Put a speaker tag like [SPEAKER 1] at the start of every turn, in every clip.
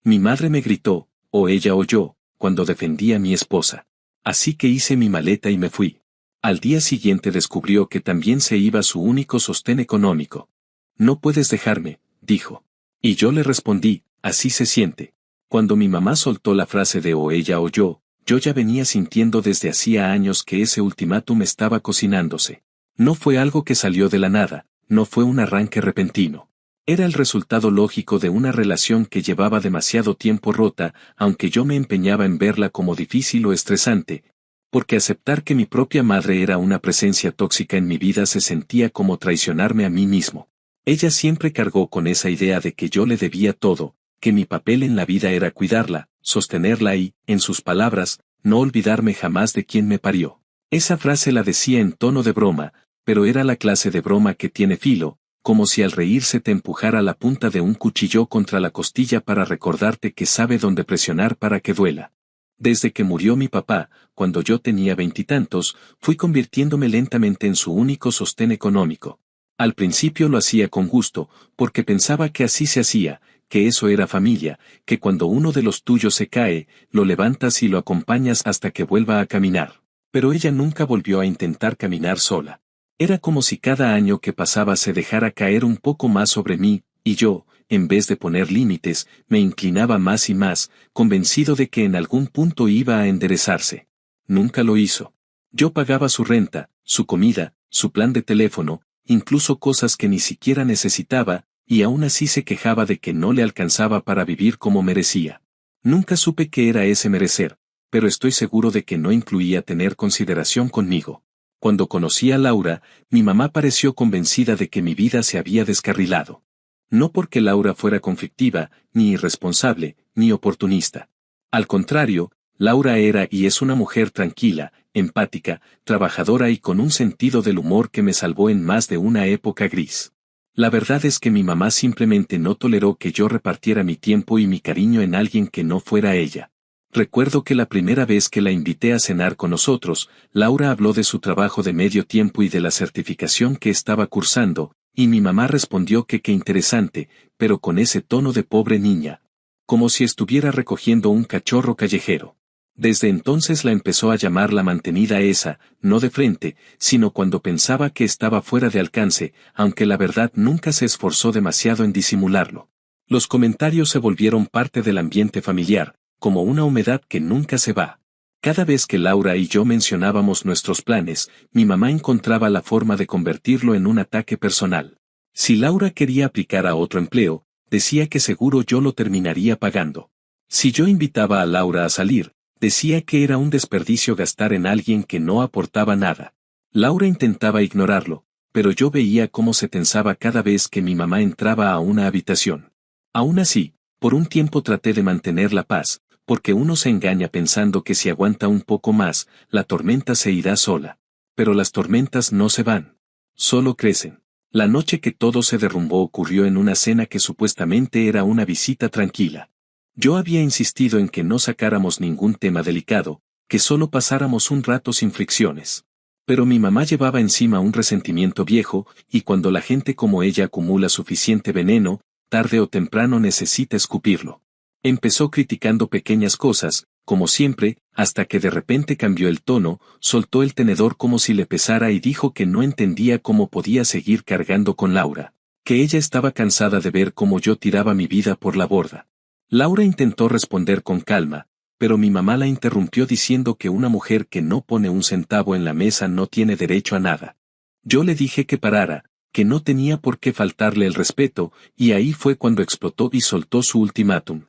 [SPEAKER 1] Mi madre me gritó, o ella o yo, cuando defendí a mi esposa. Así que hice mi maleta y me fui. Al día siguiente descubrió que también se iba su único sostén económico. No puedes dejarme, dijo. Y yo le respondí, así se siente. Cuando mi mamá soltó la frase de o ella o yo ya venía sintiendo desde hacía años que ese ultimátum estaba cocinándose. No fue algo que salió de la nada, no fue un arranque repentino. Era el resultado lógico de una relación que llevaba demasiado tiempo rota, aunque yo me empeñaba en verla como difícil o estresante, porque aceptar que mi propia madre era una presencia tóxica en mi vida se sentía como traicionarme a mí mismo. Ella siempre cargó con esa idea de que yo le debía todo, que mi papel en la vida era cuidarla, sostenerla y, en sus palabras, no olvidarme jamás de quien me parió. Esa frase la decía en tono de broma, pero era la clase de broma que tiene filo, como si al reírse te empujara la punta de un cuchillo contra la costilla para recordarte que sabe dónde presionar para que duela. Desde que murió mi papá, cuando yo tenía 20 y tantos, fui convirtiéndome lentamente en su único sostén económico. Al principio lo hacía con gusto, porque pensaba que así se hacía, que eso era familia, que cuando uno de los tuyos se cae, lo levantas y lo acompañas hasta que vuelva a caminar. Pero ella nunca volvió a intentar caminar sola. Era como si cada año que pasaba se dejara caer un poco más sobre mí, y yo, en vez de poner límites, me inclinaba más y más, convencido de que en algún punto iba a enderezarse. Nunca lo hizo. Yo pagaba su renta, su comida, su plan de teléfono, incluso cosas que ni siquiera necesitaba, y aún así se quejaba de que no le alcanzaba para vivir como merecía. Nunca supe qué era ese merecer, pero estoy seguro de que no incluía tener consideración conmigo. Cuando conocí a Laura, mi mamá pareció convencida de que mi vida se había descarrilado. No porque Laura fuera conflictiva, ni irresponsable, ni oportunista. Al contrario, Laura era y es una mujer tranquila, empática, trabajadora y con un sentido del humor que me salvó en más de una época gris. La verdad es que mi mamá simplemente no toleró que yo repartiera mi tiempo y mi cariño en alguien que no fuera ella. Recuerdo que la primera vez que la invité a cenar con nosotros, Laura habló de su trabajo de medio tiempo y de la certificación que estaba cursando, y mi mamá respondió que qué interesante, pero con ese tono de pobre niña. Como si estuviera recogiendo un cachorro callejero. Desde entonces la empezó a llamar la mantenida esa, no de frente, sino cuando pensaba que estaba fuera de alcance, aunque la verdad nunca se esforzó demasiado en disimularlo. Los comentarios se volvieron parte del ambiente familiar, como una humedad que nunca se va. Cada vez que Laura y yo mencionábamos nuestros planes, mi mamá encontraba la forma de convertirlo en un ataque personal. Si Laura quería aplicar a otro empleo, decía que seguro yo lo terminaría pagando. Si yo invitaba a Laura a salir, decía que era un desperdicio gastar en alguien que no aportaba nada. Laura intentaba ignorarlo, pero yo veía cómo se tensaba cada vez que mi mamá entraba a una habitación. Aún así, por un tiempo traté de mantener la paz, porque uno se engaña pensando que si aguanta un poco más, la tormenta se irá sola. Pero las tormentas no se van. Solo crecen. La noche que todo se derrumbó ocurrió en una cena que supuestamente era una visita tranquila. Yo había insistido en que no sacáramos ningún tema delicado, que solo pasáramos un rato sin fricciones. Pero mi mamá llevaba encima un resentimiento viejo, y cuando la gente como ella acumula suficiente veneno, tarde o temprano necesita escupirlo. Empezó criticando pequeñas cosas, como siempre, hasta que de repente cambió el tono, soltó el tenedor como si le pesara y dijo que no entendía cómo podía seguir cargando con Laura, que ella estaba cansada de ver cómo yo tiraba mi vida por la borda. Laura intentó responder con calma, pero mi mamá la interrumpió diciendo que una mujer que no pone un centavo en la mesa no tiene derecho a nada. Yo le dije que parara, que no tenía por qué faltarle el respeto, y ahí fue cuando explotó y soltó su ultimátum.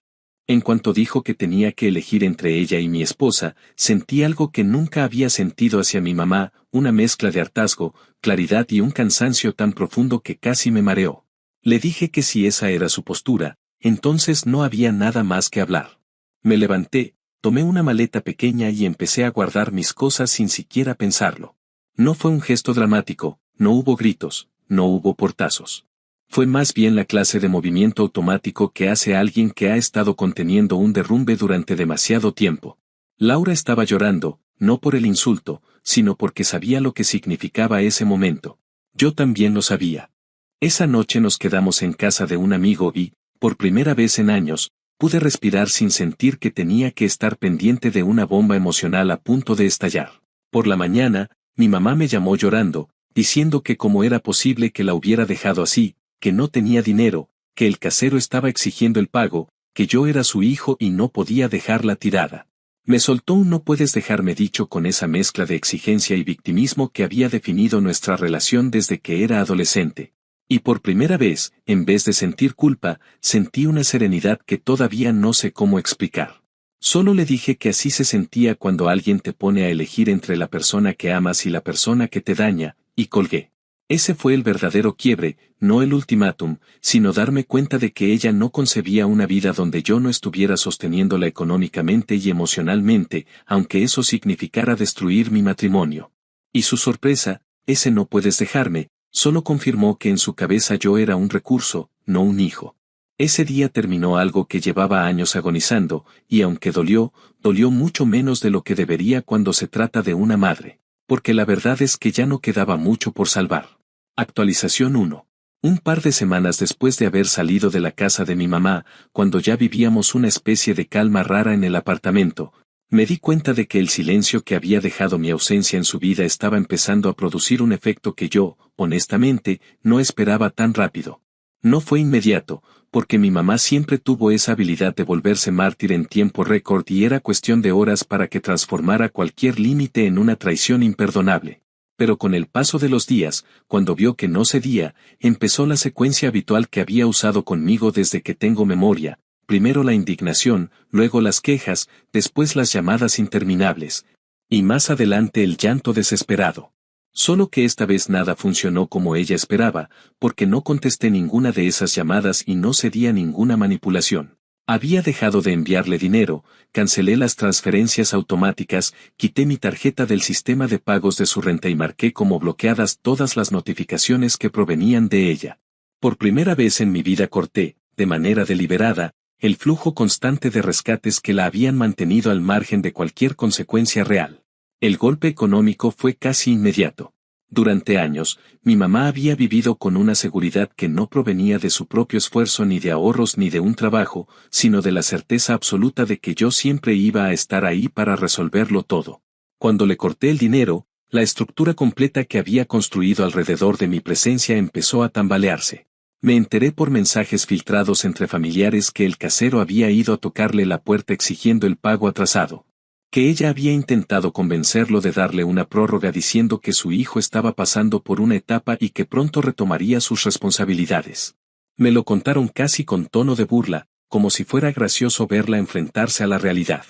[SPEAKER 1] En cuanto dijo que tenía que elegir entre ella y mi esposa, sentí algo que nunca había sentido hacia mi mamá, una mezcla de hartazgo, claridad y un cansancio tan profundo que casi me mareó. Le dije que si esa era su postura, entonces no había nada más que hablar. Me levanté, tomé una maleta pequeña y empecé a guardar mis cosas sin siquiera pensarlo. No fue un gesto dramático, no hubo gritos, no hubo portazos. Fue más bien la clase de movimiento automático que hace alguien que ha estado conteniendo un derrumbe durante demasiado tiempo. Laura estaba llorando, no por el insulto, sino porque sabía lo que significaba ese momento. Yo también lo sabía. Esa noche nos quedamos en casa de un amigo y, por primera vez en años, Pude respirar sin sentir que tenía que estar pendiente de una bomba emocional a punto de estallar. Por la mañana, mi mamá me llamó llorando, diciendo que cómo era posible que la hubiera dejado así, que no tenía dinero, que el casero estaba exigiendo el pago, que yo era su hijo y no podía dejarla tirada. Me soltó un no puedes dejarme dicho con esa mezcla de exigencia y victimismo que había definido nuestra relación desde que era adolescente. Y por primera vez, en vez de sentir culpa, sentí una serenidad que todavía no sé cómo explicar. Solo le dije que así se sentía cuando alguien te pone a elegir entre la persona que amas y la persona que te daña, y colgué. Ese fue el verdadero quiebre, no el ultimátum, sino darme cuenta de que ella no concebía una vida donde yo no estuviera sosteniéndola económicamente y emocionalmente, aunque eso significara destruir mi matrimonio. Y su sorpresa, ese no puedes dejarme, solo confirmó que en su cabeza yo era un recurso, no un hijo. Ese día terminó algo que llevaba años agonizando, y aunque dolió mucho menos de lo que debería cuando se trata de una madre. Porque la verdad es que ya no quedaba mucho por salvar. Actualización 1. Un par de semanas después de haber salido de la casa de mi mamá, cuando ya vivíamos una especie de calma rara en el apartamento, me di cuenta de que el silencio que había dejado mi ausencia en su vida estaba empezando a producir un efecto que yo, honestamente, no esperaba tan rápido. No fue inmediato, porque mi mamá siempre tuvo esa habilidad de volverse mártir en tiempo récord y era cuestión de horas para que transformara cualquier límite en una traición imperdonable. Pero con el paso de los días, cuando vio que no cedía, empezó la secuencia habitual que había usado conmigo desde que tengo memoria, primero la indignación, luego las quejas, después las llamadas interminables, y más adelante el llanto desesperado. Solo que esta vez nada funcionó como ella esperaba, porque no contesté ninguna de esas llamadas y no cedí a ninguna manipulación. Había dejado de enviarle dinero, cancelé las transferencias automáticas, quité mi tarjeta del sistema de pagos de su renta y marqué como bloqueadas todas las notificaciones que provenían de ella. Por primera vez en mi vida corté, de manera deliberada, el flujo constante de rescates que la habían mantenido al margen de cualquier consecuencia real. El golpe económico fue casi inmediato. Durante años, mi mamá había vivido con una seguridad que no provenía de su propio esfuerzo ni de ahorros ni de un trabajo, sino de la certeza absoluta de que yo siempre iba a estar ahí para resolverlo todo. Cuando le corté el dinero, la estructura completa que había construido alrededor de mi presencia empezó a tambalearse. Me enteré por mensajes filtrados entre familiares que el casero había ido a tocarle la puerta exigiendo el pago atrasado. Que ella había intentado convencerlo de darle una prórroga diciendo que su hijo estaba pasando por una etapa y que pronto retomaría sus responsabilidades. Me lo contaron casi con tono de burla, como si fuera gracioso verla enfrentarse a la realidad.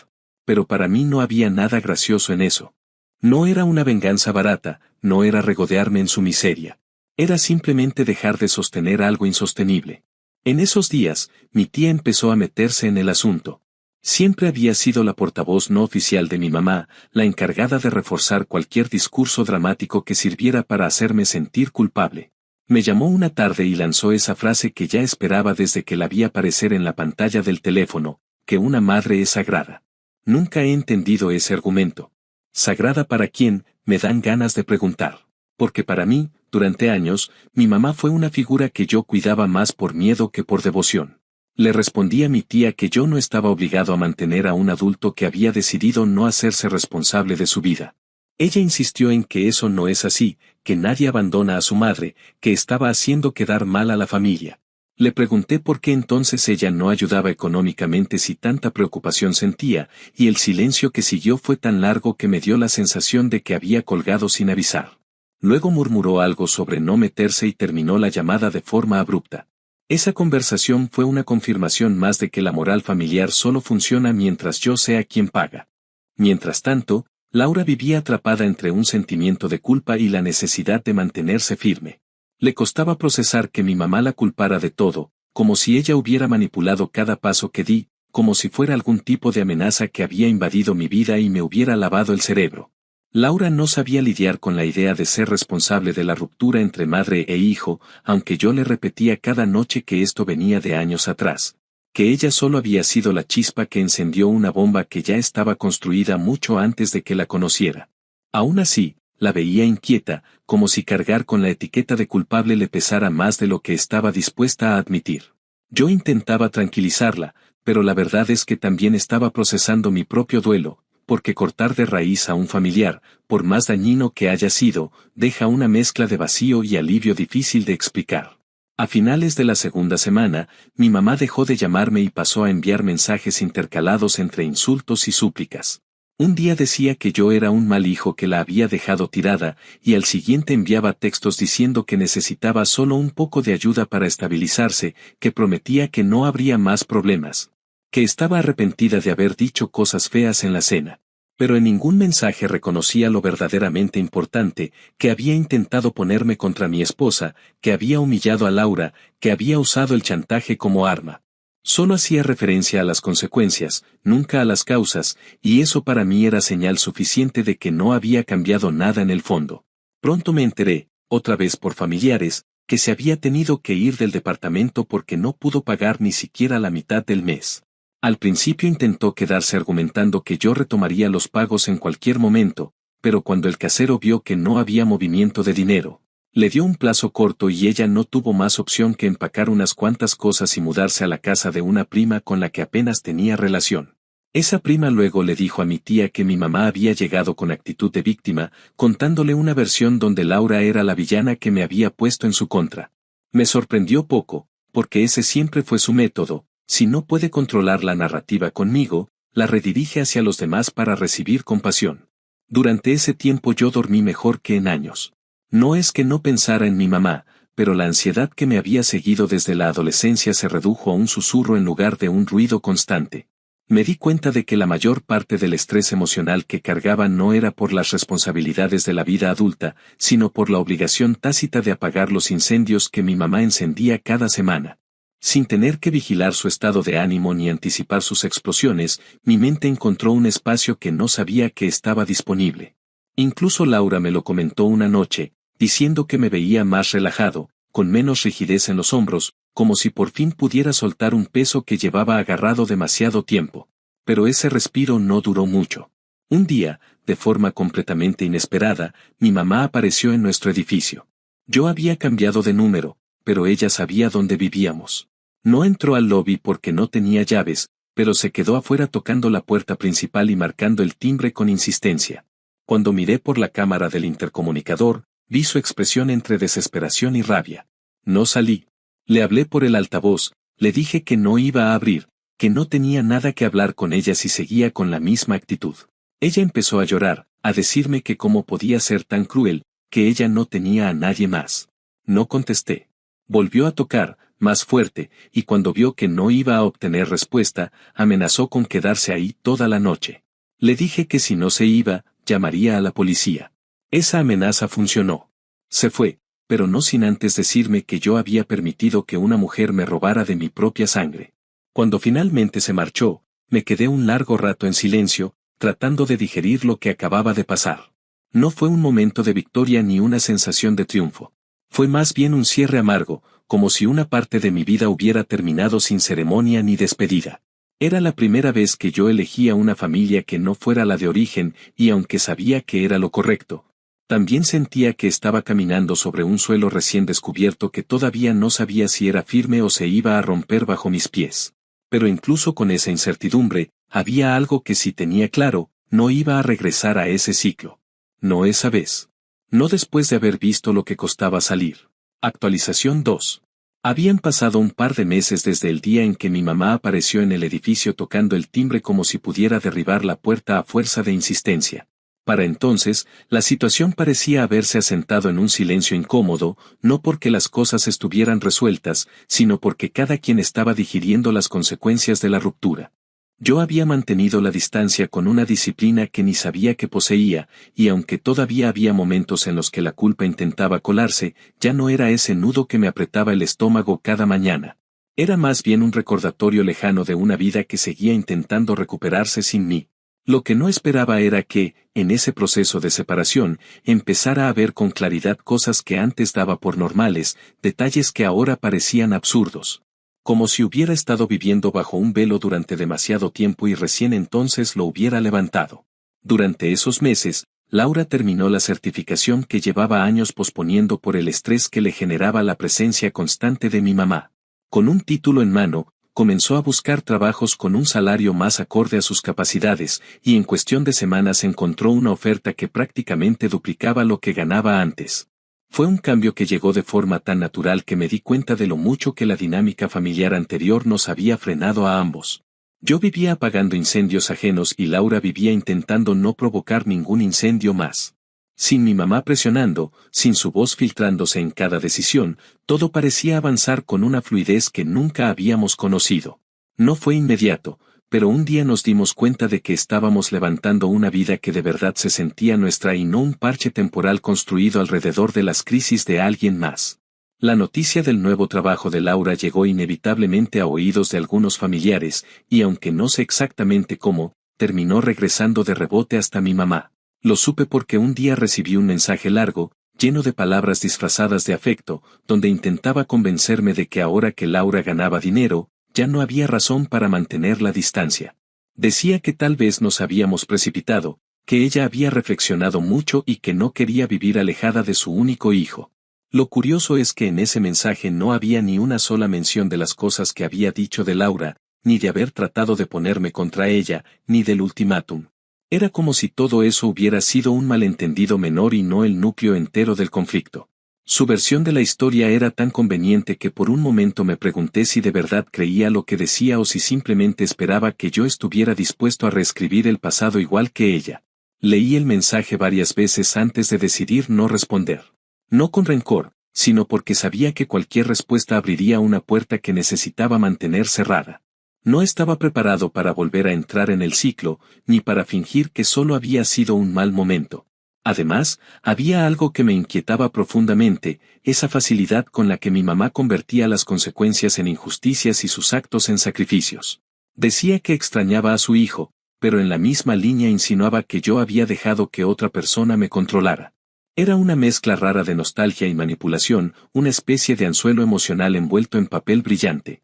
[SPEAKER 1] Pero para mí no había nada gracioso en eso. No era una venganza barata, no era regodearme en su miseria. Era simplemente dejar de sostener algo insostenible. En esos días, mi tía empezó a meterse en el asunto. Siempre había sido la portavoz no oficial de mi mamá, la encargada de reforzar cualquier discurso dramático que sirviera para hacerme sentir culpable. Me llamó una tarde y lanzó esa frase que ya esperaba desde que la vi aparecer en la pantalla del teléfono, que una madre es sagrada. Nunca he entendido ese argumento. ¿Sagrada para quién? Me dan ganas de preguntar. Porque para mí, durante años, mi mamá fue una figura que yo cuidaba más por miedo que por devoción. Le respondí a mi tía que yo no estaba obligado a mantener a un adulto que había decidido no hacerse responsable de su vida. Ella insistió en que eso no es así, que nadie abandona a su madre, que estaba haciendo quedar mal a la familia. Le pregunté por qué entonces ella no ayudaba económicamente si tanta preocupación sentía, y el silencio que siguió fue tan largo que me dio la sensación de que había colgado sin avisar. Luego murmuró algo sobre no meterse y terminó la llamada de forma abrupta. Esa conversación fue una confirmación más de que la moral familiar solo funciona mientras yo sea quien paga. Mientras tanto, Laura vivía atrapada entre un sentimiento de culpa y la necesidad de mantenerse firme. Le costaba procesar que mi mamá la culpara de todo, como si ella hubiera manipulado cada paso que di, como si fuera algún tipo de amenaza que había invadido mi vida y me hubiera lavado el cerebro. Laura no sabía lidiar con la idea de ser responsable de la ruptura entre madre e hijo, aunque yo le repetía cada noche que esto venía de años atrás, que ella solo había sido la chispa que encendió una bomba que ya estaba construida mucho antes de que la conociera. Aún así, la veía inquieta, como si cargar con la etiqueta de culpable le pesara más de lo que estaba dispuesta a admitir. Yo intentaba tranquilizarla, pero la verdad es que también estaba procesando mi propio duelo, porque cortar de raíz a un familiar, por más dañino que haya sido, deja una mezcla de vacío y alivio difícil de explicar. A finales de la segunda semana, mi mamá dejó de llamarme y pasó a enviar mensajes intercalados entre insultos y súplicas. Un día decía que yo era un mal hijo que la había dejado tirada, y al siguiente enviaba textos diciendo que necesitaba solo un poco de ayuda para estabilizarse, que prometía que no habría más problemas, que estaba arrepentida de haber dicho cosas feas en la cena. Pero en ningún mensaje reconocía lo verdaderamente importante, que había intentado ponerme contra mi esposa, que había humillado a Laura, que había usado el chantaje como arma. Solo hacía referencia a las consecuencias, nunca a las causas, y eso para mí era señal suficiente de que no había cambiado nada en el fondo. Pronto me enteré, otra vez por familiares, que se había tenido que ir del departamento porque no pudo pagar ni siquiera la mitad del mes. Al principio intentó quedarse argumentando que yo retomaría los pagos en cualquier momento, pero cuando el casero vio que no había movimiento de dinero, le dio un plazo corto y ella no tuvo más opción que empacar unas cuantas cosas y mudarse a la casa de una prima con la que apenas tenía relación. Esa prima luego le dijo a mi tía que mi mamá había llegado con actitud de víctima, contándole una versión donde Laura era la villana que me había puesto en su contra. Me sorprendió poco, porque ese siempre fue su método. Si no puede controlar la narrativa conmigo, la redirige hacia los demás para recibir compasión. Durante ese tiempo yo dormí mejor que en años. No es que no pensara en mi mamá, pero la ansiedad que me había seguido desde la adolescencia se redujo a un susurro en lugar de un ruido constante. Me di cuenta de que la mayor parte del estrés emocional que cargaba no era por las responsabilidades de la vida adulta, sino por la obligación tácita de apagar los incendios que mi mamá encendía cada semana. Sin tener que vigilar su estado de ánimo ni anticipar sus explosiones, mi mente encontró un espacio que no sabía que estaba disponible. Incluso Laura me lo comentó una noche, diciendo que me veía más relajado, con menos rigidez en los hombros, como si por fin pudiera soltar un peso que llevaba agarrado demasiado tiempo. Pero ese respiro no duró mucho. Un día, de forma completamente inesperada, mi mamá apareció en nuestro edificio. Yo había cambiado de número, pero ella sabía dónde vivíamos. No entró al lobby porque no tenía llaves, pero se quedó afuera tocando la puerta principal y marcando el timbre con insistencia. Cuando miré por la cámara del intercomunicador, vi su expresión entre desesperación y rabia. No salí. Le hablé por el altavoz, le dije que no iba a abrir, que no tenía nada que hablar con ella si seguía con la misma actitud. Ella empezó a llorar, a decirme que cómo podía ser tan cruel, que ella no tenía a nadie más. No contesté. Volvió a tocar, más fuerte, y cuando vio que no iba a obtener respuesta, amenazó con quedarse ahí toda la noche. Le dije que si no se iba, llamaría a la policía. Esa amenaza funcionó. Se fue, pero no sin antes decirme que yo había permitido que una mujer me robara de mi propia sangre. Cuando finalmente se marchó, me quedé un largo rato en silencio, tratando de digerir lo que acababa de pasar. No fue un momento de victoria ni una sensación de triunfo. Fue más bien un cierre amargo, como si una parte de mi vida hubiera terminado sin ceremonia ni despedida. Era la primera vez que yo elegía una familia que no fuera la de origen, y aunque sabía que era lo correcto, también sentía que estaba caminando sobre un suelo recién descubierto que todavía no sabía si era firme o se iba a romper bajo mis pies. Pero incluso con esa incertidumbre, había algo que sí tenía claro: no iba a regresar a ese ciclo. No esa vez. No después de haber visto lo que costaba salir. Actualización 2. Habían pasado un par de meses desde el día en que mi mamá apareció en el edificio tocando el timbre como si pudiera derribar la puerta a fuerza de insistencia. Para entonces, la situación parecía haberse asentado en un silencio incómodo, no porque las cosas estuvieran resueltas, sino porque cada quien estaba digiriendo las consecuencias de la ruptura. Yo había mantenido la distancia con una disciplina que ni sabía que poseía, y aunque todavía había momentos en los que la culpa intentaba colarse, ya no era ese nudo que me apretaba el estómago cada mañana. Era más bien un recordatorio lejano de una vida que seguía intentando recuperarse sin mí. Lo que no esperaba era que, en ese proceso de separación, empezara a ver con claridad cosas que antes daba por normales, detalles que ahora parecían absurdos. Como si hubiera estado viviendo bajo un velo durante demasiado tiempo y recién entonces lo hubiera levantado. Durante esos meses, Laura terminó la certificación que llevaba años posponiendo por el estrés que le generaba la presencia constante de mi mamá. Con un título en mano, comenzó a buscar trabajos con un salario más acorde a sus capacidades, y en cuestión de semanas encontró una oferta que prácticamente duplicaba lo que ganaba antes. Fue un cambio que llegó de forma tan natural que me di cuenta de lo mucho que la dinámica familiar anterior nos había frenado a ambos. Yo vivía apagando incendios ajenos y Laura vivía intentando no provocar ningún incendio más. Sin mi mamá presionando, sin su voz filtrándose en cada decisión, todo parecía avanzar con una fluidez que nunca habíamos conocido. No fue inmediato, pero un día nos dimos cuenta de que estábamos levantando una vida que de verdad se sentía nuestra y no un parche temporal construido alrededor de las crisis de alguien más. La noticia del nuevo trabajo de Laura llegó inevitablemente a oídos de algunos familiares, y aunque no sé exactamente cómo, terminó regresando de rebote hasta mi mamá. Lo supe porque un día recibí un mensaje largo, lleno de palabras disfrazadas de afecto, donde intentaba convencerme de que ahora que Laura ganaba dinero, ya no había razón para mantener la distancia. Decía que tal vez nos habíamos precipitado, que ella había reflexionado mucho y que no quería vivir alejada de su único hijo. Lo curioso es que en ese mensaje no había ni una sola mención de las cosas que había dicho de Laura, ni de haber tratado de ponerme contra ella, ni del ultimátum. Era como si todo eso hubiera sido un malentendido menor y no el núcleo entero del conflicto. Su versión de la historia era tan conveniente que por un momento me pregunté si de verdad creía lo que decía o si simplemente esperaba que yo estuviera dispuesto a reescribir el pasado igual que ella. Leí el mensaje varias veces antes de decidir no responder. No con rencor, sino porque sabía que cualquier respuesta abriría una puerta que necesitaba mantener cerrada. No estaba preparado para volver a entrar en el ciclo, ni para fingir que solo había sido un mal momento. Además, había algo que me inquietaba profundamente, esa facilidad con la que mi mamá convertía las consecuencias en injusticias y sus actos en sacrificios. Decía que extrañaba a su hijo, pero en la misma línea insinuaba que yo había dejado que otra persona me controlara. Era una mezcla rara de nostalgia y manipulación, una especie de anzuelo emocional envuelto en papel brillante.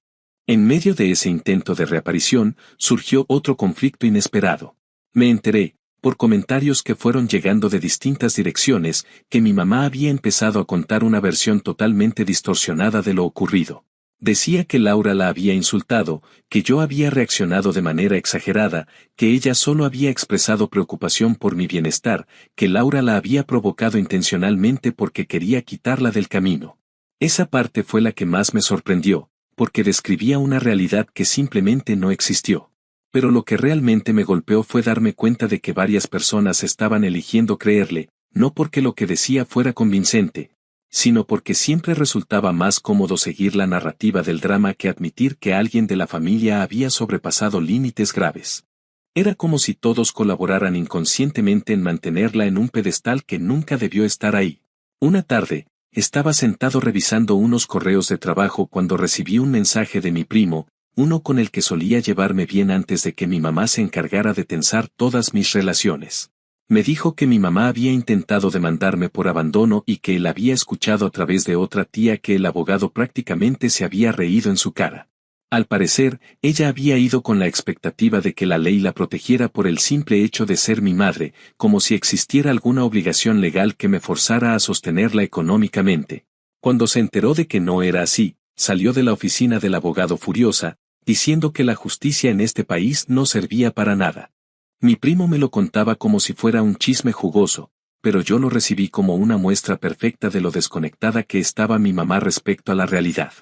[SPEAKER 1] En medio de ese intento de reaparición, surgió otro conflicto inesperado. Me enteré, por comentarios que fueron llegando de distintas direcciones, que mi mamá había empezado a contar una versión totalmente distorsionada de lo ocurrido. Decía que Laura la había insultado, que yo había reaccionado de manera exagerada, que ella solo había expresado preocupación por mi bienestar, que Laura la había provocado intencionalmente porque quería quitarla del camino. Esa parte fue la que más me sorprendió, porque describía una realidad que simplemente no existió. Pero lo que realmente me golpeó fue darme cuenta de que varias personas estaban eligiendo creerle, no porque lo que decía fuera convincente, sino porque siempre resultaba más cómodo seguir la narrativa del drama que admitir que alguien de la familia había sobrepasado límites graves. Era como si todos colaboraran inconscientemente en mantenerla en un pedestal que nunca debió estar ahí. Una tarde, estaba sentado revisando unos correos de trabajo cuando recibí un mensaje de mi primo, uno con el que solía llevarme bien antes de que mi mamá se encargara de tensar todas mis relaciones. Me dijo que mi mamá había intentado demandarme por abandono y que él había escuchado a través de otra tía que el abogado prácticamente se había reído en su cara. Al parecer, ella había ido con la expectativa de que la ley la protegiera por el simple hecho de ser mi madre, como si existiera alguna obligación legal que me forzara a sostenerla económicamente. Cuando se enteró de que no era así, salió de la oficina del abogado furiosa, diciendo que la justicia en este país no servía para nada. Mi primo me lo contaba como si fuera un chisme jugoso, pero yo lo recibí como una muestra perfecta de lo desconectada que estaba mi mamá respecto a la realidad.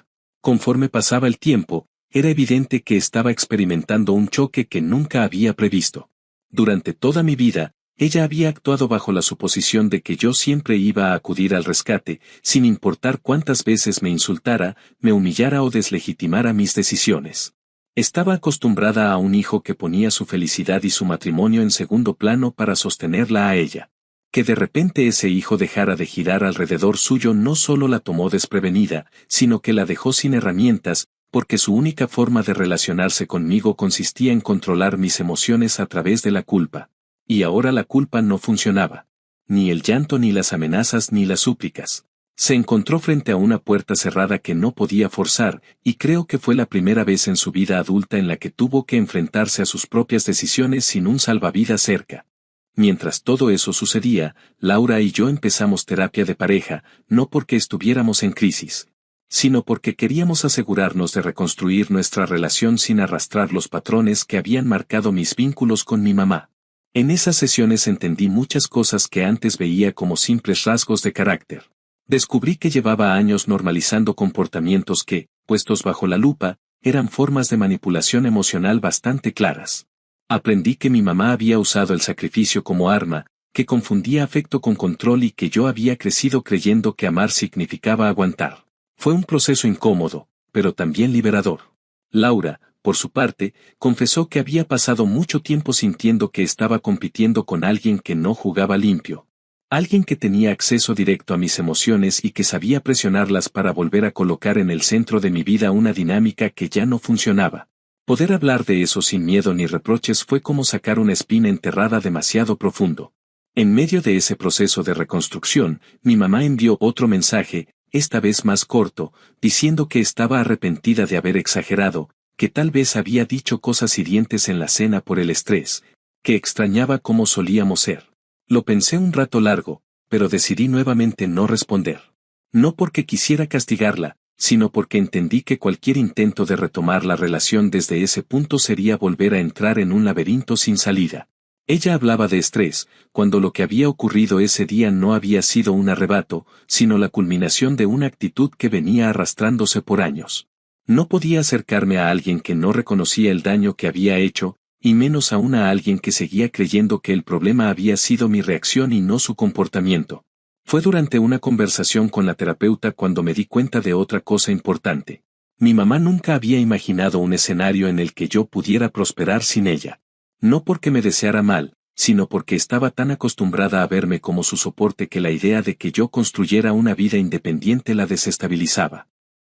[SPEAKER 1] Conforme pasaba el tiempo, era evidente que estaba experimentando un choque que nunca había previsto. Durante toda mi vida, ella había actuado bajo la suposición de que yo siempre iba a acudir al rescate, sin importar cuántas veces me insultara, me humillara o deslegitimara mis decisiones. Estaba acostumbrada a un hijo que ponía su felicidad y su matrimonio en segundo plano para sostenerla a ella. Que de repente ese hijo dejara de girar alrededor suyo no solo la tomó desprevenida, sino que la dejó sin herramientas, porque su única forma de relacionarse conmigo consistía en controlar mis emociones a través de la culpa. Y ahora la culpa no funcionaba. Ni el llanto ni las amenazas ni las súplicas. Se encontró frente a una puerta cerrada que no podía forzar, y creo que fue la primera vez en su vida adulta en la que tuvo que enfrentarse a sus propias decisiones sin un salvavidas cerca. Mientras todo eso sucedía, Laura y yo empezamos terapia de pareja, no porque estuviéramos en crisis. sino porque queríamos asegurarnos de reconstruir nuestra relación sin arrastrar los patrones que habían marcado mis vínculos con mi mamá. En esas sesiones entendí muchas cosas que antes veía como simples rasgos de carácter. Descubrí que llevaba años normalizando comportamientos que, puestos bajo la lupa, eran formas de manipulación emocional bastante claras. Aprendí que mi mamá había usado el sacrificio como arma, que confundía afecto con control y que yo había crecido creyendo que amar significaba aguantar. Fue un proceso incómodo, pero también liberador. Laura, por su parte, confesó que había pasado mucho tiempo sintiendo que estaba compitiendo con alguien que no jugaba limpio. Alguien que tenía acceso directo a mis emociones y que sabía presionarlas para volver a colocar en el centro de mi vida una dinámica que ya no funcionaba. Poder hablar de eso sin miedo ni reproches fue como sacar una espina enterrada demasiado profundo. En medio de ese proceso de reconstrucción, mi mamá envió otro mensaje, esta vez más corto, diciendo que estaba arrepentida de haber exagerado, que tal vez había dicho cosas hirientes en la cena por el estrés, que extrañaba cómo solíamos ser. Lo pensé un rato largo, pero decidí nuevamente no responder. No porque quisiera castigarla, sino porque entendí que cualquier intento de retomar la relación desde ese punto sería volver a entrar en un laberinto sin salida. Ella hablaba de estrés, cuando lo que había ocurrido ese día no había sido un arrebato, sino la culminación de una actitud que venía arrastrándose por años. No podía acercarme a alguien que no reconocía el daño que había hecho, y menos aún a alguien que seguía creyendo que el problema había sido mi reacción y no su comportamiento. Fue durante una conversación con la terapeuta cuando me di cuenta de otra cosa importante. Mi mamá nunca había imaginado un escenario en el que yo pudiera prosperar sin ella. No porque me deseara mal, sino porque estaba tan acostumbrada a verme como su soporte que la idea de que yo construyera una vida independiente la desestabilizaba.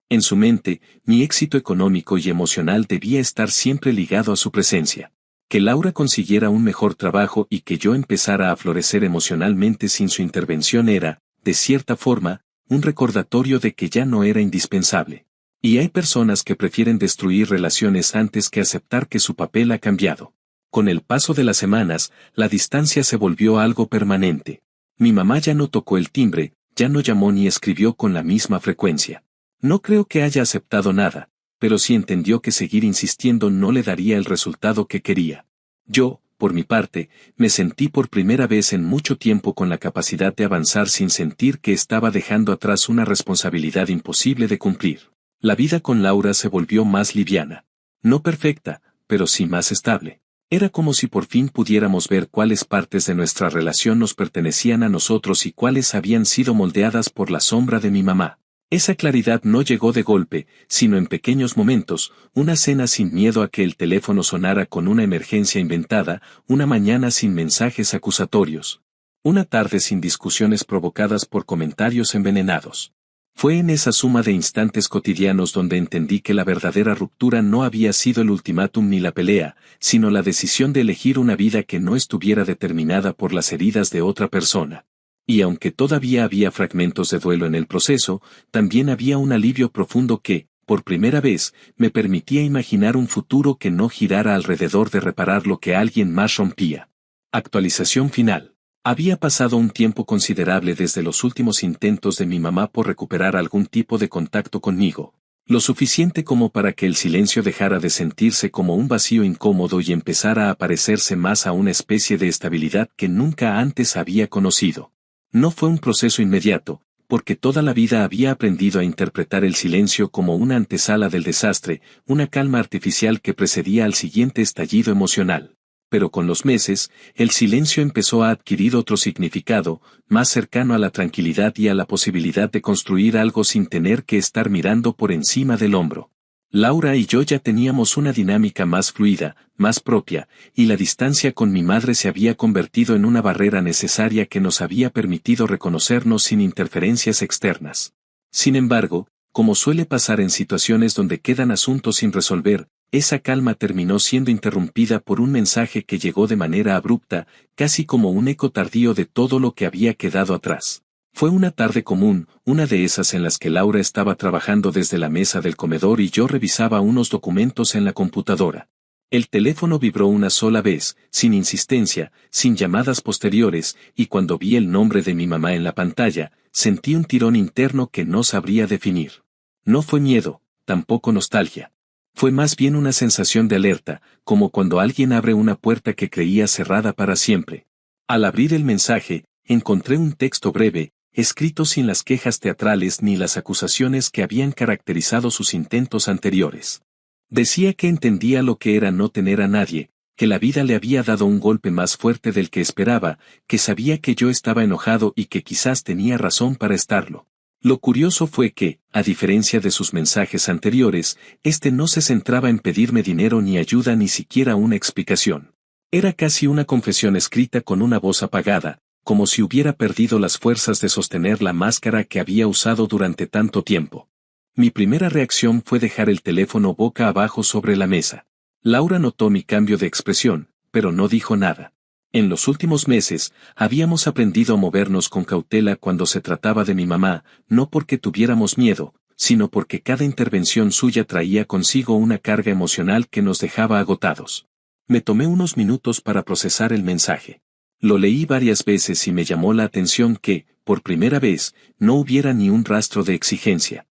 [SPEAKER 1] En su mente, mi éxito económico y emocional debía estar siempre ligado a su presencia. Que Laura consiguiera un mejor trabajo y que yo empezara a florecer emocionalmente sin su intervención era, de cierta forma, un recordatorio de que ya no era indispensable. Y hay personas que prefieren destruir relaciones antes que aceptar que su papel ha cambiado. Con el paso de las semanas, la distancia se volvió algo permanente. Mi mamá ya no tocó el timbre, ya no llamó ni escribió con la misma frecuencia. No creo que haya aceptado nada, pero sí entendió que seguir insistiendo no le daría el resultado que quería. Yo, por mi parte, me sentí por primera vez en mucho tiempo con la capacidad de avanzar sin sentir que estaba dejando atrás una responsabilidad imposible de cumplir. La vida con Laura se volvió más liviana. No perfecta, pero sí más estable. Era como si por fin pudiéramos ver cuáles partes de nuestra relación nos pertenecían a nosotros y cuáles habían sido moldeadas por la sombra de mi mamá. Esa claridad no llegó de golpe, sino en pequeños momentos, una cena sin miedo a que el teléfono sonara con una emergencia inventada, una mañana sin mensajes acusatorios, una tarde sin discusiones provocadas por comentarios envenenados. Fue en esa suma de instantes cotidianos donde entendí que la verdadera ruptura no había sido el ultimátum ni la pelea, sino la decisión de elegir una vida que no estuviera determinada por las heridas de otra persona. Y aunque todavía había fragmentos de duelo en el proceso, también había un alivio profundo que, por primera vez, me permitía imaginar un futuro que no girara alrededor de reparar lo que alguien más rompía. Actualización final. Había pasado un tiempo considerable desde los últimos intentos de mi mamá por recuperar algún tipo de contacto conmigo, lo suficiente como para que el silencio dejara de sentirse como un vacío incómodo y empezara a parecerse más a una especie de estabilidad que nunca antes había conocido. No fue un proceso inmediato, porque toda la vida había aprendido a interpretar el silencio como una antesala del desastre, una calma artificial que precedía al siguiente estallido emocional. Pero con los meses, el silencio empezó a adquirir otro significado, más cercano a la tranquilidad y a la posibilidad de construir algo sin tener que estar mirando por encima del hombro. Laura y yo ya teníamos una dinámica más fluida, más propia, y la distancia con mi madre se había convertido en una barrera necesaria que nos había permitido reconocernos sin interferencias externas. Sin embargo, como suele pasar en situaciones donde quedan asuntos sin resolver, esa calma terminó siendo interrumpida por un mensaje que llegó de manera abrupta, casi como un eco tardío de todo lo que había quedado atrás. Fue una tarde común, una de esas en las que Laura estaba trabajando desde la mesa del comedor y yo revisaba unos documentos en la computadora. El teléfono vibró una sola vez, sin insistencia, sin llamadas posteriores, y cuando vi el nombre de mi mamá en la pantalla, sentí un tirón interno que no sabría definir. No fue miedo, tampoco nostalgia. Fue más bien una sensación de alerta, como cuando alguien abre una puerta que creía cerrada para siempre. Al abrir el mensaje, encontré un texto breve, escrito sin las quejas teatrales ni las acusaciones que habían caracterizado sus intentos anteriores. Decía que entendía lo que era no tener a nadie, que la vida le había dado un golpe más fuerte del que esperaba, que sabía que yo estaba enojado y que quizás tenía razón para estarlo. Lo curioso fue que, a diferencia de sus mensajes anteriores, este no se centraba en pedirme dinero ni ayuda ni siquiera una explicación. Era casi una confesión escrita con una voz apagada, como si hubiera perdido las fuerzas de sostener la máscara que había usado durante tanto tiempo. Mi primera reacción fue dejar el teléfono boca abajo sobre la mesa. Laura notó mi cambio de expresión, pero no dijo nada. En los últimos meses, habíamos aprendido a movernos con cautela cuando se trataba de mi mamá, no porque tuviéramos miedo, sino porque cada intervención suya traía consigo una carga emocional que nos dejaba agotados. Me tomé unos minutos para procesar el mensaje. Lo leí varias veces y me llamó la atención que, por primera vez, no hubiera ni un rastro de exigencia.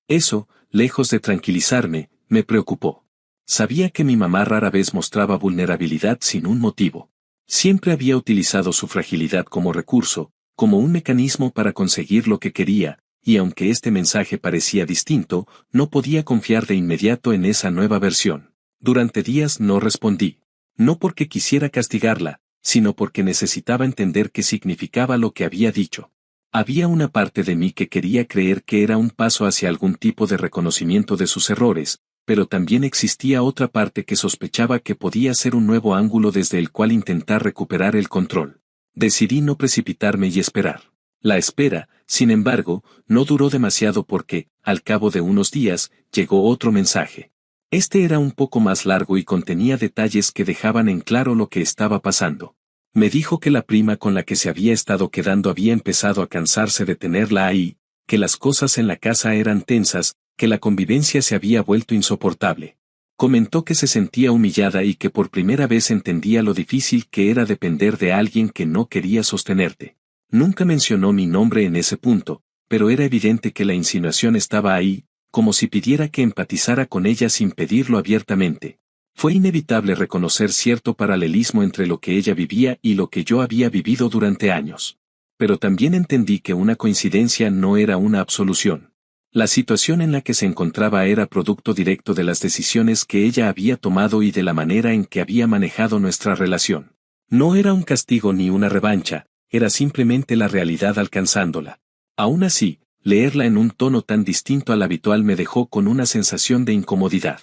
[SPEAKER 1] Eso, lejos de tranquilizarme, me preocupó. Sabía que mi mamá rara vez mostraba vulnerabilidad sin un motivo. Siempre había utilizado su fragilidad como recurso, como un mecanismo para conseguir lo que quería, y aunque este mensaje parecía distinto, no podía confiar de inmediato en esa nueva versión. Durante días no respondí. No porque quisiera castigarla, sino porque necesitaba entender qué significaba lo que había dicho. Había una parte de mí que quería creer que era un paso hacia algún tipo de reconocimiento de sus errores, pero también existía otra parte que sospechaba que podía ser un nuevo ángulo desde el cual intentar recuperar el control. Decidí no precipitarme y esperar. La espera, sin embargo, no duró demasiado porque, al cabo de unos días, llegó otro mensaje. Este era un poco más largo y contenía detalles que dejaban en claro lo que estaba pasando. Me dijo que la prima con la que se había estado quedando había empezado a cansarse de tenerla ahí, que las cosas en la casa eran tensas, que la convivencia se había vuelto insoportable. Comentó que se sentía humillada y que por primera vez entendía lo difícil que era depender de alguien que no quería sostenerte. Nunca mencionó mi nombre en ese punto, pero era evidente que la insinuación estaba ahí, como si pidiera que empatizara con ella sin pedirlo abiertamente. Fue inevitable reconocer cierto paralelismo entre lo que ella vivía y lo que yo había vivido durante años. Pero también entendí que una coincidencia no era una absolución. La situación en la que se encontraba era producto directo de las decisiones que ella había tomado y de la manera en que había manejado nuestra relación. No era un castigo ni una revancha, era simplemente la realidad alcanzándola. Aún así, leerla en un tono tan distinto al habitual me dejó con una sensación de incomodidad.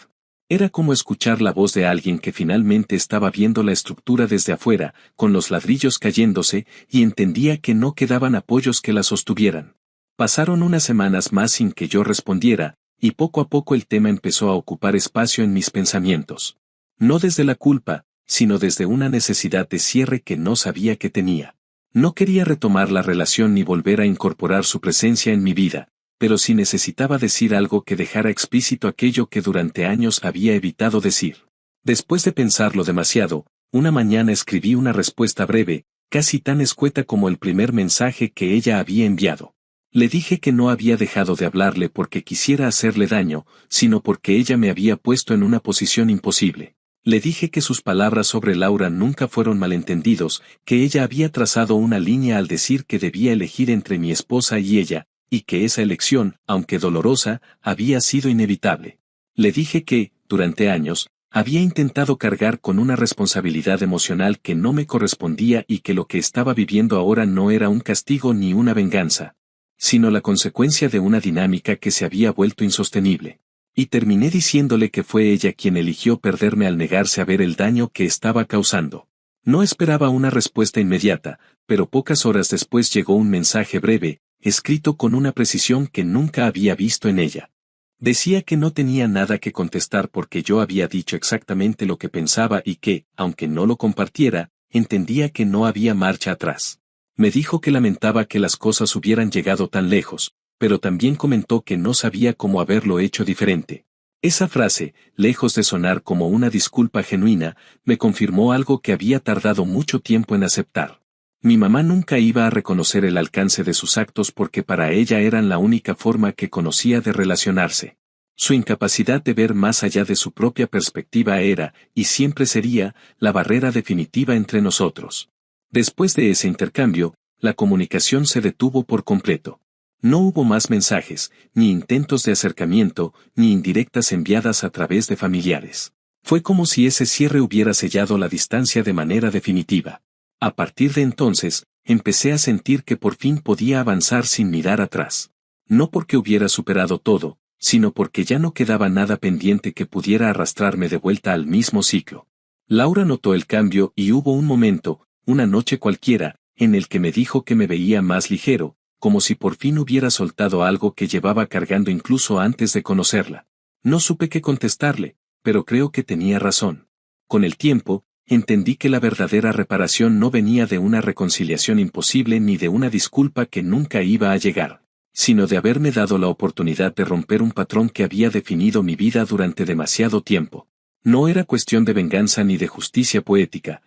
[SPEAKER 1] Era como escuchar la voz de alguien que finalmente estaba viendo la estructura desde afuera, con los ladrillos cayéndose, y entendía que no quedaban apoyos que la sostuvieran. Pasaron unas semanas más sin que yo respondiera, y poco a poco el tema empezó a ocupar espacio en mis pensamientos. No desde la culpa, sino desde una necesidad de cierre que no sabía que tenía. No quería retomar la relación ni volver a incorporar su presencia en mi vida, pero sí necesitaba decir algo que dejara explícito aquello que durante años había evitado decir. Después de pensarlo demasiado, una mañana escribí una respuesta breve, casi tan escueta como el primer mensaje que ella había enviado. Le dije que no había dejado de hablarle porque quisiera hacerle daño, sino porque ella me había puesto en una posición imposible. Le dije que sus palabras sobre Laura nunca fueron malentendidos, que ella había trazado una línea al decir que debía elegir entre mi esposa y ella, y que esa elección, aunque dolorosa, había sido inevitable. Le dije que, durante años, había intentado cargar con una responsabilidad emocional que no me correspondía y que lo que estaba viviendo ahora no era un castigo ni una venganza, sino la consecuencia de una dinámica que se había vuelto insostenible. Y terminé diciéndole que fue ella quien eligió perderme al negarse a ver el daño que estaba causando. No esperaba una respuesta inmediata, pero pocas horas después llegó un mensaje breve, escrito con una precisión que nunca había visto en ella. Decía que no tenía nada que contestar porque yo había dicho exactamente lo que pensaba y que, aunque no lo compartiera, entendía que no había marcha atrás. Me dijo que lamentaba que las cosas hubieran llegado tan lejos, pero también comentó que no sabía cómo haberlo hecho diferente. Esa frase, lejos de sonar como una disculpa genuina, me confirmó algo que había tardado mucho tiempo en aceptar. Mi mamá nunca iba a reconocer el alcance de sus actos porque para ella eran la única forma que conocía de relacionarse. Su incapacidad de ver más allá de su propia perspectiva era, y siempre sería, la barrera definitiva entre nosotros. Después de ese intercambio, la comunicación se detuvo por completo. No hubo más mensajes, ni intentos de acercamiento, ni indirectas enviadas a través de familiares. Fue como si ese cierre hubiera sellado la distancia de manera definitiva. A partir de entonces, empecé a sentir que por fin podía avanzar sin mirar atrás. No porque hubiera superado todo, sino porque ya no quedaba nada pendiente que pudiera arrastrarme de vuelta al mismo ciclo. Laura notó el cambio y hubo un momento, una noche cualquiera, en el que me dijo que me veía más ligero, como si por fin hubiera soltado algo que llevaba cargando incluso antes de conocerla. No supe qué contestarle, pero creo que tenía razón. Con el tiempo, entendí que la verdadera reparación no venía de una reconciliación imposible ni de una disculpa que nunca iba a llegar, sino de haberme dado la oportunidad de romper un patrón que había definido mi vida durante demasiado tiempo. No era cuestión de venganza ni de justicia poética,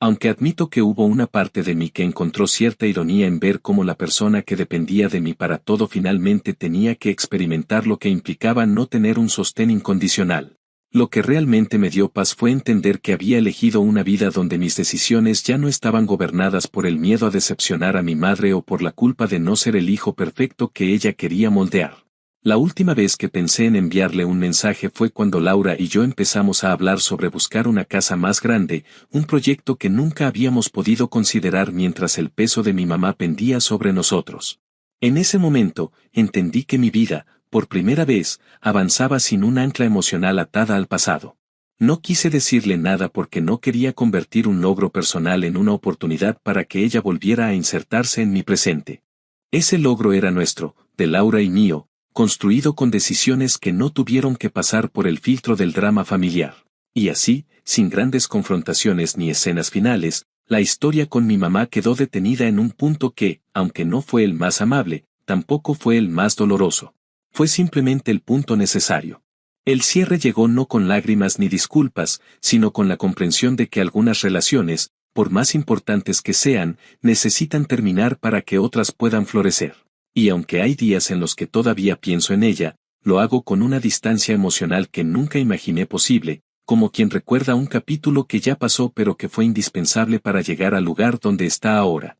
[SPEAKER 1] aunque admito que hubo una parte de mí que encontró cierta ironía en ver cómo la persona que dependía de mí para todo finalmente tenía que experimentar lo que implicaba no tener un sostén incondicional. Lo que realmente me dio paz fue entender que había elegido una vida donde mis decisiones ya no estaban gobernadas por el miedo a decepcionar a mi madre o por la culpa de no ser el hijo perfecto que ella quería moldear. La última vez que pensé en enviarle un mensaje fue cuando Laura y yo empezamos a hablar sobre buscar una casa más grande, un proyecto que nunca habíamos podido considerar mientras el peso de mi mamá pendía sobre nosotros. En ese momento, entendí que mi vida, por primera vez, avanzaba sin un ancla emocional atada al pasado. No quise decirle nada porque no quería convertir un logro personal en una oportunidad para que ella volviera a insertarse en mi presente. Ese logro era nuestro, de Laura y mío, construido con decisiones que no tuvieron que pasar por el filtro del drama familiar. Y así, sin grandes confrontaciones ni escenas finales, la historia con mi mamá quedó detenida en un punto que, aunque no fue el más amable, tampoco fue el más doloroso. Fue simplemente el punto necesario. El cierre llegó no con lágrimas ni disculpas, sino con la comprensión de que algunas relaciones, por más importantes que sean, necesitan terminar para que otras puedan florecer. Y aunque hay días en los que todavía pienso en ella, lo hago con una distancia emocional que nunca imaginé posible, como quien recuerda un capítulo que ya pasó pero que fue indispensable para llegar al lugar donde está ahora.